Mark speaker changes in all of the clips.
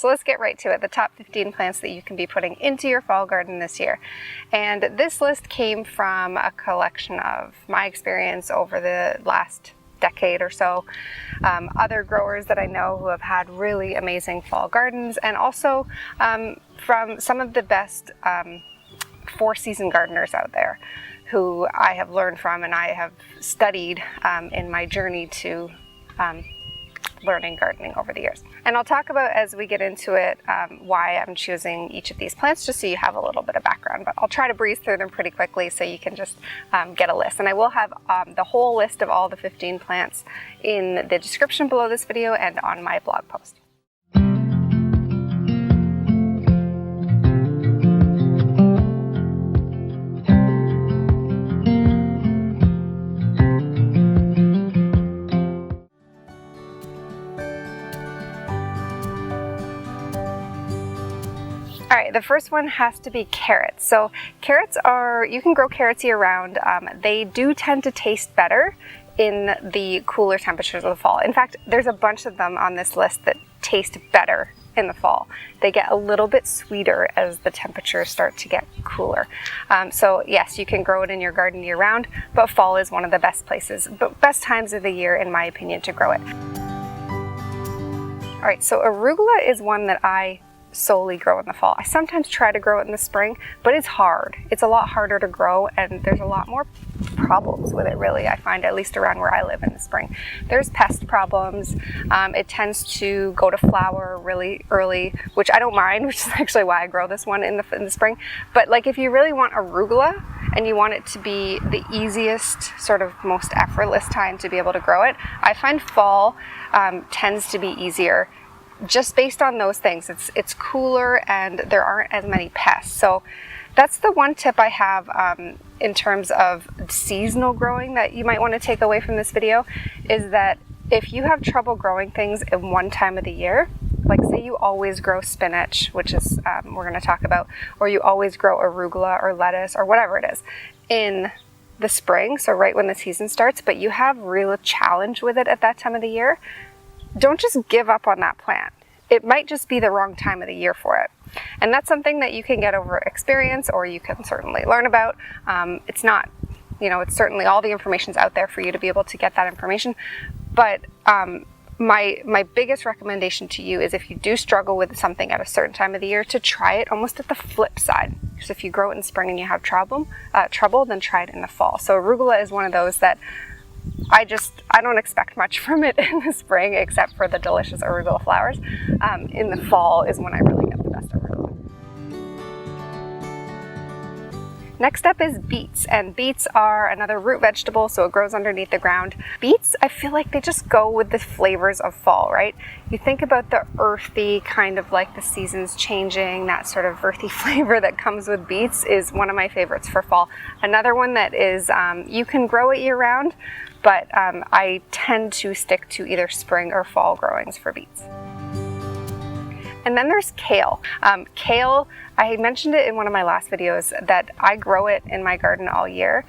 Speaker 1: So let's get right to it, the top 15 plants that you can be putting into your fall garden this year. And this list came from a collection of my experience over the last decade or so, other growers that I know who have had really amazing fall gardens, and also from some of the best four-season gardeners out there who I have learned from and I have studied in my journey to learning gardening over the years. And I'll talk about, as we get into it, why I'm choosing each of these plants, just so you have a little bit of background, but I'll try to breeze through them pretty quickly so you can just get a list. And I will have the whole list of all the 15 plants in the description below this video and on my blog post. All right, the first one has to be carrots. So carrots you can grow carrots year round. They do tend to taste better in the cooler temperatures of the fall. In fact, there's a bunch of them on this list that taste better in the fall. They get a little bit sweeter as the temperatures start to get cooler. So yes, you can grow it in your garden year round, but fall is one of the best places, best times of the year, in my opinion, to grow it. All right, so arugula is one that I solely grow in the fall. I sometimes try to grow it in the spring, but it's hard. It's a lot harder to grow, and there's a lot more problems with it, really, I find, at least around where I live in the spring. There's pest problems. It tends to go to flower really early, which I don't mind, which is actually why I grow this one in the spring. But like, if you really want arugula and you want it to be the easiest, sort of most effortless time to be able to grow it, I find fall tends to be easier, just based on those things. It's cooler and there aren't as many pests. So that's the one tip I have in terms of seasonal growing that you might want to take away from this video, is that if you have trouble growing things in one time of the year, like say you always grow spinach, which is we're going to talk about, or you always grow arugula or lettuce or whatever it is in the spring, so right when the season starts, but you have real challenge with it at that time of the year, don't just give up on that plant. It might just be the wrong time of the year for it. And that's something that you can get over experience, or you can certainly learn about. It's not, it's certainly, all the information's out there for you to be able to get that information. But my biggest recommendation to you is, if you do struggle with something at a certain time of the year, to try it almost at the flip side. Because if you grow it in spring and you have trouble, then try it in the fall. So arugula is one of those that I don't expect much from it in the spring, except for the delicious arugula flowers. In the fall is when I really get the best arugula. Next up is beets, and beets are another root vegetable, so it grows underneath the ground. Beets, I feel like they just go with the flavors of fall, right? You think about the earthy, kind of like the seasons changing, that sort of earthy flavor that comes with beets is one of my favorites for fall. Another one that is, you can grow it year round, but I tend to stick to either spring or fall growings for beets. And then there's kale. Kale, I mentioned it in one of my last videos that I grow it in my garden all year.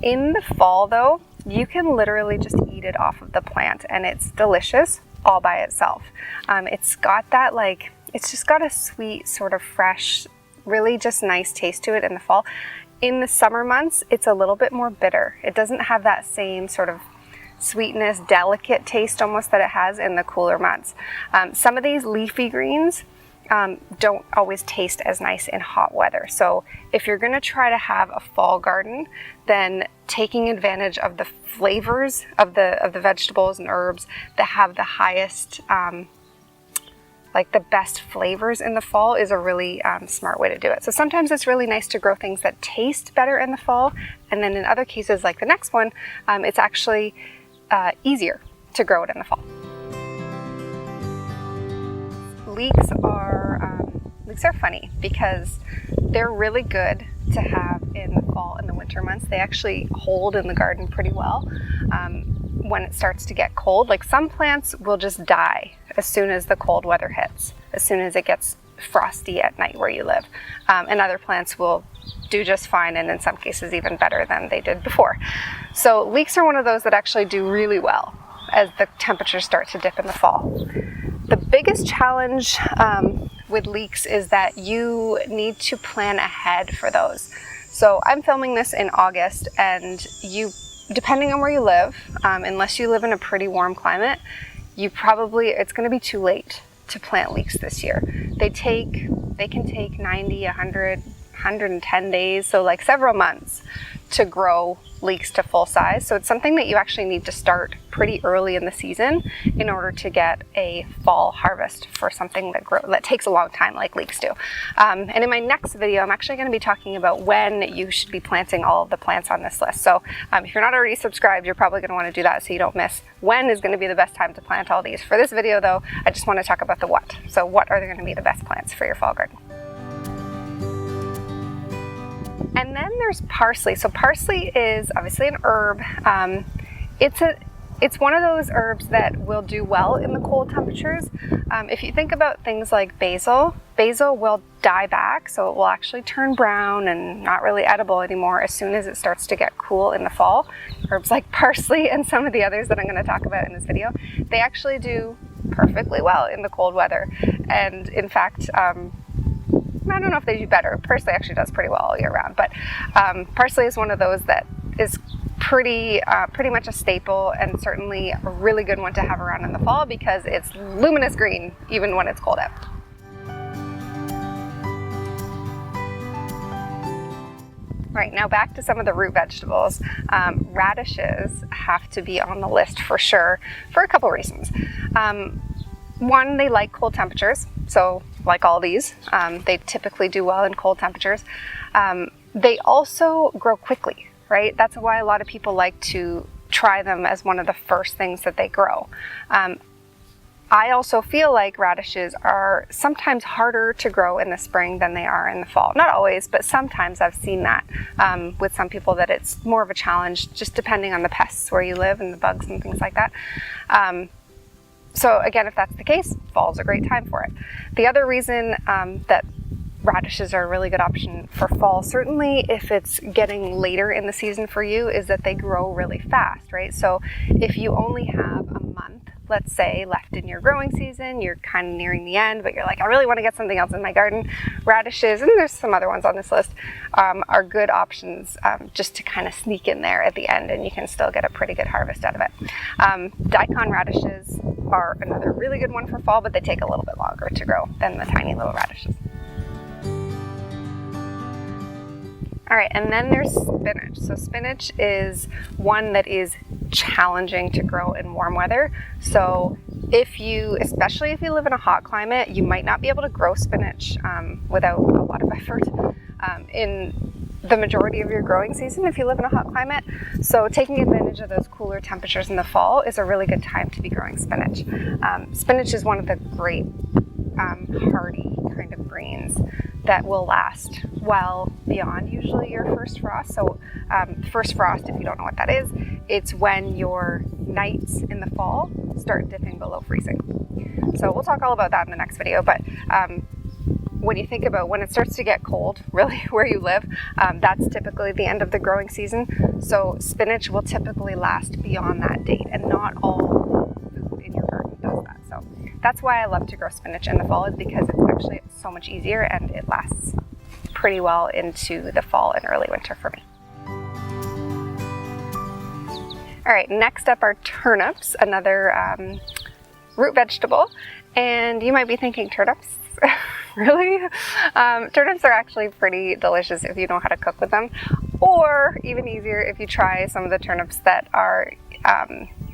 Speaker 1: In the fall though, you can literally just eat it off of the plant, and it's delicious all by itself. It's got that, like, it's just got a sweet, sort of fresh, really just nice taste to it in the fall. In the summer months, it's a little bit more bitter. It doesn't have that same sort of sweetness, delicate taste almost that it has in the cooler months. Some of these leafy greens don't always taste as nice in hot weather. So if you're going to try to have a fall garden, then taking advantage of the flavors of the vegetables and herbs that have the highest like the best flavors in the fall is a really smart way to do it. So sometimes it's really nice to grow things that taste better in the fall, and then in other cases, like the next one, it's actually easier to grow it in the fall. Leeks are funny because they're really good to have in the fall and the winter months. They actually hold in the garden pretty well when it starts to get cold. Like, some plants will just die as soon as the cold weather hits, as soon as it gets frosty at night where you live. And other plants will do just fine, and in some cases even better than they did before. So leeks are one of those that actually do really well as the temperatures start to dip in the fall. The biggest challenge with leeks is that you need to plan ahead for those. So I'm filming this in August, and depending on where you live, unless you live in a pretty warm climate, it's going to be too late to plant leeks this year. They can take 90, 100, 110 days, so like several months to grow leeks to full size. So it's something that you actually need to start pretty early in the season in order to get a fall harvest for something that takes a long time like leeks do. And in my next video, I'm actually going to be talking about when you should be planting all of the plants on this list. So if you're not already subscribed, you're probably going to want to do that so you don't miss when is going to be the best time to plant all these. For this video though, I just want to talk about the what. So what are going to be the best plants for your fall garden? And then there's parsley. So parsley is obviously an herb. It's one of those herbs that will do well in the cold temperatures. If you think about things like basil will die back, so it will actually turn brown and not really edible anymore as soon as it starts to get cool in the fall. Herbs like parsley and some of the others that I'm going to talk about in this video, they actually do perfectly well in the cold weather. And in fact, I don't know if they do better. Parsley actually does pretty well all year round, but parsley is one of those that is pretty much a staple, and certainly a really good one to have around in the fall because it's luminous green even when it's cold out. Right, now back to some of the root vegetables. Radishes have to be on the list for sure for a couple reasons. One, they like cold temperatures, so like all these, they typically do well in cold temperatures. They also grow quickly, right? That's why a lot of people like to try them as one of the first things that they grow. I also feel like radishes are sometimes harder to grow in the spring than they are in the fall. Not always, but sometimes I've seen that with some people, that it's more of a challenge just depending on the pests where you live and the bugs and things like that. So again, if that's the case, fall's a great time for it. The other reason that radishes are a really good option for fall, certainly if it's getting later in the season for you, is that they grow really fast, right? So if you only have a month, let's say, left in your growing season, you're kind of nearing the end, but you're like, I really want to get something else in my garden, radishes, and there's some other ones on this list, are good options just to kind of sneak in there at the end, and you can still get a pretty good harvest out of it. Daikon radishes are another really good one for fall, but they take a little bit longer to grow than the tiny little radishes. All right, and then there's spinach. So spinach is one that is challenging to grow in warm weather. So especially if you live in a hot climate, you might not be able to grow spinach without a lot of effort in the majority of your growing season if you live in a hot climate. So taking advantage of those cooler temperatures in the fall is a really good time to be growing spinach. Spinach is one of the great hardy kind of greens that will last well beyond usually your first frost. So first frost, if you don't know what that is, it's when your nights in the fall start dipping below freezing. So we'll talk all about that in the next video, but when you think about when it starts to get cold, really where you live, that's typically the end of the growing season. So spinach will typically last beyond that date, and not all food in your garden does that. So that's why I love to grow spinach in the fall, is because it's actually so much easier and it lasts pretty well into the fall and early winter for me. All right, next up are turnips, another root vegetable. And you might be thinking, turnips? Really? Turnips are actually pretty delicious if you know how to cook with them, or even easier if you try some of the turnips that are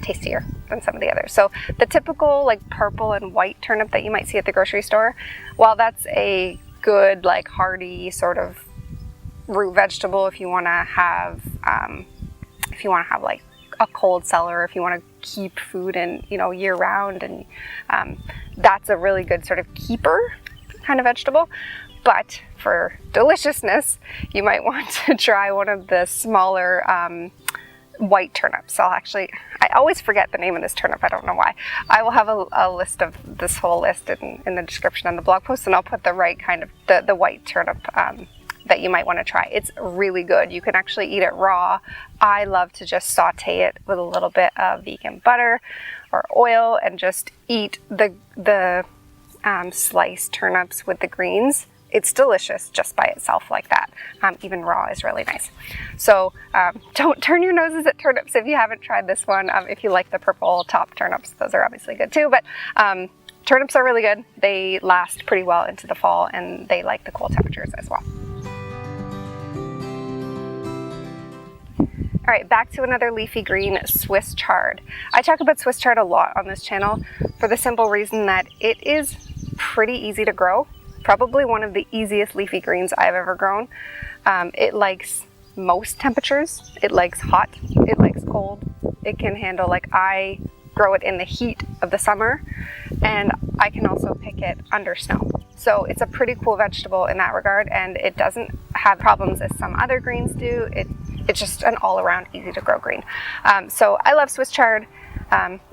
Speaker 1: tastier than some of the others. So the typical like purple and white turnip that you might see at the grocery store, while that's a good like hearty sort of root vegetable if you want to have like a cold cellar, if you want to keep food in, year round, and that's a really good sort of keeper kind of vegetable. But for deliciousness, you might want to try one of the smaller white turnips. I always forget the name of this turnip. I don't know why. I will have a list of this whole list in the description on the blog post, and I'll put the right kind of the white turnip that you might want to try. It's really good. You can actually eat it raw. I love to just saute it with a little bit of vegan butter, or oil and just eat the sliced turnips with the greens. It's delicious just by itself like that. Even raw is really nice. So don't turn your noses at turnips if you haven't tried this one. If you like the purple top turnips, those are obviously good too. But turnips are really good. They last pretty well into the fall and they like the cold temperatures as well. All right, back to another leafy green, Swiss chard. I talk about Swiss chard a lot on this channel for the simple reason that it is pretty easy to grow. Probably one of the easiest leafy greens I've ever grown. It likes most temperatures. It likes hot, it likes cold. It can handle, like, I grow it in the heat of the summer, and I can also pick it under snow. So it's a pretty cool vegetable in that regard, and it doesn't have problems as some other greens do. It's just an all-around easy to grow green. So I love Swiss chard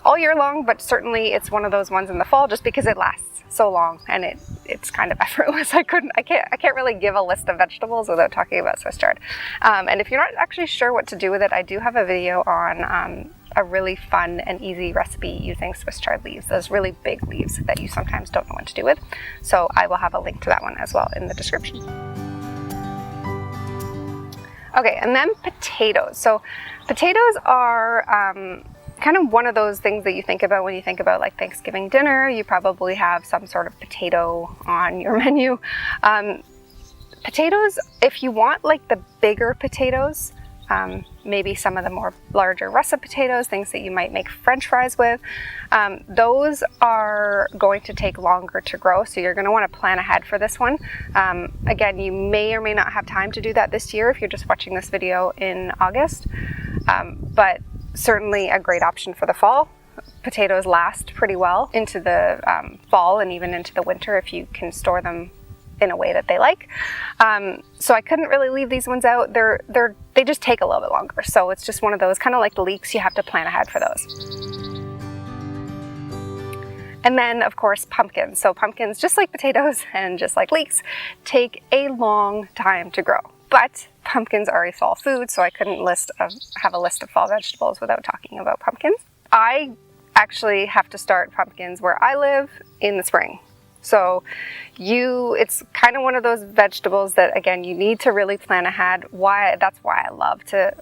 Speaker 1: all year long, but certainly it's one of those ones in the fall just because it lasts so long and it's kind of effortless. I can't really give a list of vegetables without talking about Swiss chard. And if you're not actually sure what to do with it, I do have a video on a really fun and easy recipe using Swiss chard leaves, those really big leaves that you sometimes don't know what to do with. So I will have a link to that one as well in the description. Okay, and then potatoes. So potatoes are kind of one of those things that you think about when you think about like Thanksgiving dinner. You probably have some sort of potato on your menu. Potatoes, if you want like the bigger potatoes, maybe some of the more larger russet potatoes, things that you might make French fries with, those are going to take longer to grow, so you're going to want to plan ahead for this one. Again, you may or may not have time to do that this year if you're just watching this video in August, but certainly a great option for the fall. Potatoes last pretty well into the fall and even into the winter if you can store them in a way that they like. So I couldn't really leave these ones out. They just take a little bit longer. So it's just one of those, kind of like the leeks, you have to plan ahead for those. And then of course pumpkins. So pumpkins, just like potatoes and just like leeks, take a long time to grow. But pumpkins are a fall food, so I couldn't have a list of fall vegetables without talking about pumpkins. I actually have to start pumpkins where I live in the spring. So it's kind of one of those vegetables that, again, you need to really plan ahead. That's why I love to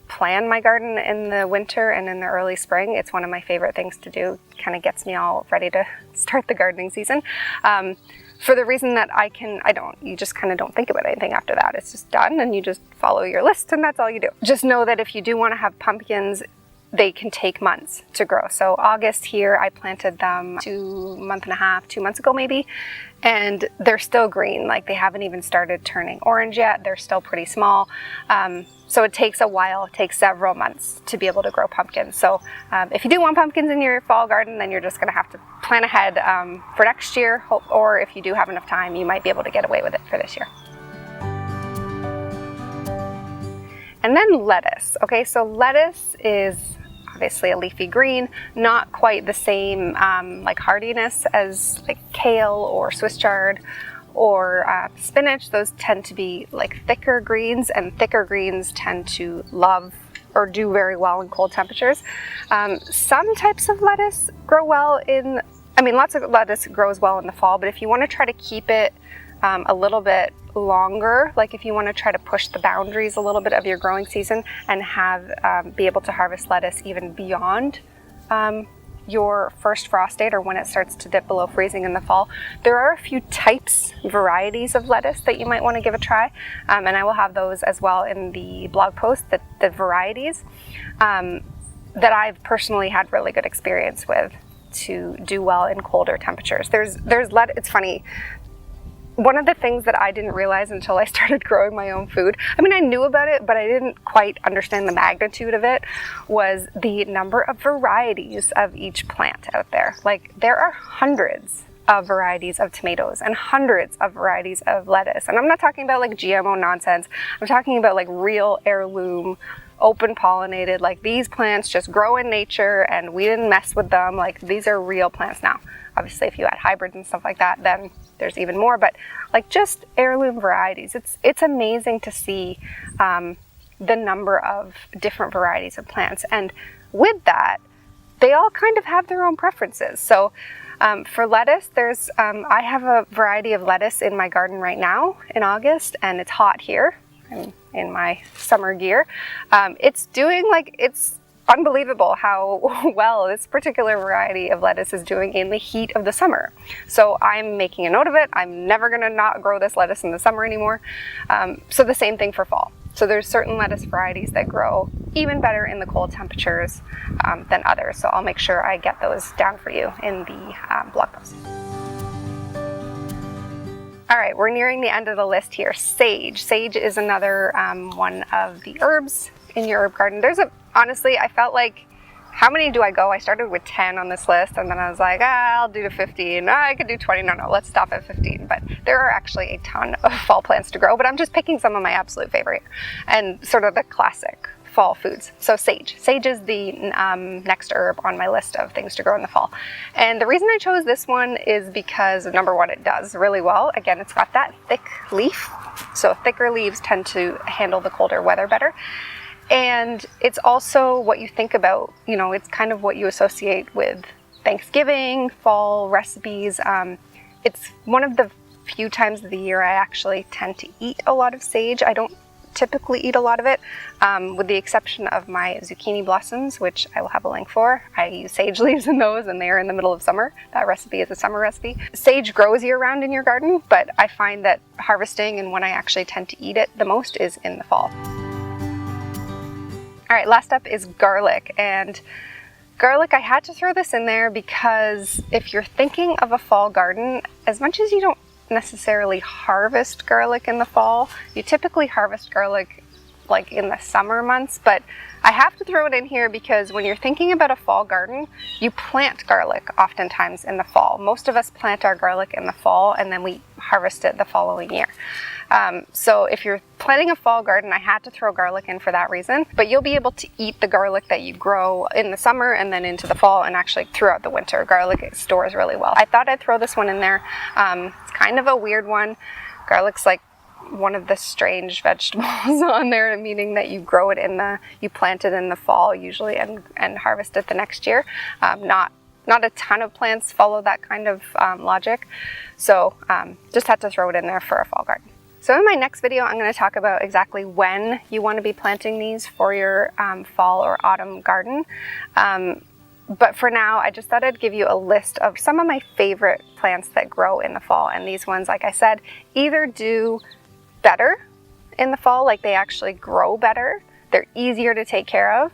Speaker 1: plan my garden in the winter and in the early spring. It's one of my favorite things to do. Kind of gets me all ready to start the gardening season. For the reason that you just kind of don't think about anything after that. It's just done and you just follow your list and that's all you do. Just know that if you do want to have pumpkins, they can take months to grow. So August here, I planted them 2 months ago maybe, and they're still green. Like they haven't even started turning orange yet. They're still pretty small. So it takes a while, it takes several months to be able to grow pumpkins. So if you do want pumpkins in your fall garden, then you're just gonna have to plan ahead for next year, or if you do have enough time, you might be able to get away with it for this year. And then lettuce. Okay, so lettuce is obviously a leafy green, not quite the same like hardiness as like kale or Swiss chard or spinach. Those tend to be like thicker greens, and thicker greens tend to love or do very well in cold temperatures. Some types of lettuce grow well lots of lettuce grows well in the fall, but if you want to try to keep it a little bit longer, like if you want to try to push the boundaries a little bit of your growing season and be able to harvest lettuce even beyond your first frost date or when it starts to dip below freezing in the fall, there are a few varieties of lettuce that you might want to give a try, and I will have those as well in the blog post, the varieties that I've personally had really good experience with to do well in colder temperatures. It's funny. One of the things that I didn't realize until I started growing my own food, I knew about it, but I didn't quite understand the magnitude of it, was the number of varieties of each plant out there. Like, there are hundreds of varieties of tomatoes and hundreds of varieties of lettuce. And I'm not talking about like GMO nonsense. I'm talking about like real heirloom, open pollinated, like these plants just grow in nature and we didn't mess with them. Like, these are real plants now. Obviously, if you add hybrids and stuff like that, then there's even more, but like just heirloom varieties. It's amazing to see the number of different varieties of plants. And with that, they all kind of have their own preferences. So for lettuce, I have a variety of lettuce in my garden right now in August, and it's hot here. I'm in my summer gear. It's unbelievable how well this particular variety of lettuce is doing in the heat of the summer. So I'm making a note of it. I'm never gonna not grow this lettuce in the summer anymore. So the same thing for fall. So there's certain lettuce varieties that grow even better in the cold temperatures than others. So I'll make sure I get those down for you in the blog post. All right, we're nearing the end of the list here. Sage. Sage is another one of the herbs in your herb garden. Honestly, I felt like, how many do I go? I started with 10 on this list, and then I was like, I'll do to 15. I could do 20. No, let's stop at 15. But there are actually a ton of fall plants to grow, but I'm just picking some of my absolute favorite and sort of the classic fall foods. So sage. Sage is the next herb on my list of things to grow in the fall. And the reason I chose this one is because, number one, it does really well. Again, it's got that thick leaf. So thicker leaves tend to handle the colder weather better. And it's also what you think about, it's kind of what you associate with Thanksgiving, fall recipes. It's one of the few times of the year I actually tend to eat a lot of sage. I don't typically eat a lot of it, with the exception of my zucchini blossoms, which I will have a link for. I use sage leaves in those, and they are in the middle of summer. That recipe is a summer recipe. Sage grows year-round in your garden, but I find that harvesting and when I actually tend to eat it the most is in the fall. All right, last up is garlic. And garlic, I had to throw this in there because if you're thinking of a fall garden, as much as you don't necessarily harvest garlic in the fall, you typically harvest garlic like in the summer months, but I have to throw it in here because when you're thinking about a fall garden, you plant garlic oftentimes in the fall. Most of us plant our garlic in the fall and then we harvest it the following year. So if you're planting a fall garden, I had to throw garlic in for that reason, but you'll be able to eat the garlic that you grow in the summer and then into the fall and actually throughout the winter. Garlic stores really well. I thought I'd throw this one in there. It's kind of a weird one. Garlic's like one of the strange vegetables on there, meaning that you grow it you plant it in the fall usually and harvest it the next year. Not a ton of plants follow that kind of logic. So just had to throw it in there for a fall garden. So in my next video, I'm going to talk about exactly when you want to be planting these for your fall or autumn garden. But for now, I just thought I'd give you a list of some of my favorite plants that grow in the fall. And these ones, like I said, either do better in the fall, like they actually grow better. They're easier to take care of,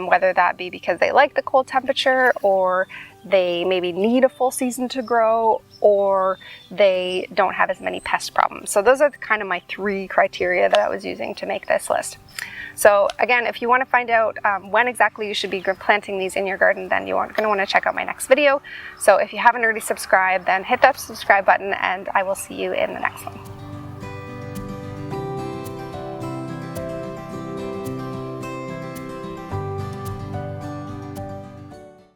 Speaker 1: whether that be because they like the cold temperature or they maybe need a full season to grow, or they don't have as many pest problems. So those are kind of my 3 criteria that I was using to make this list. So again, if you want to find out when exactly you should be planting these in your garden, then you're going to want to check out my next video. So if you haven't already subscribed, then hit that subscribe button and I will see you in the next one.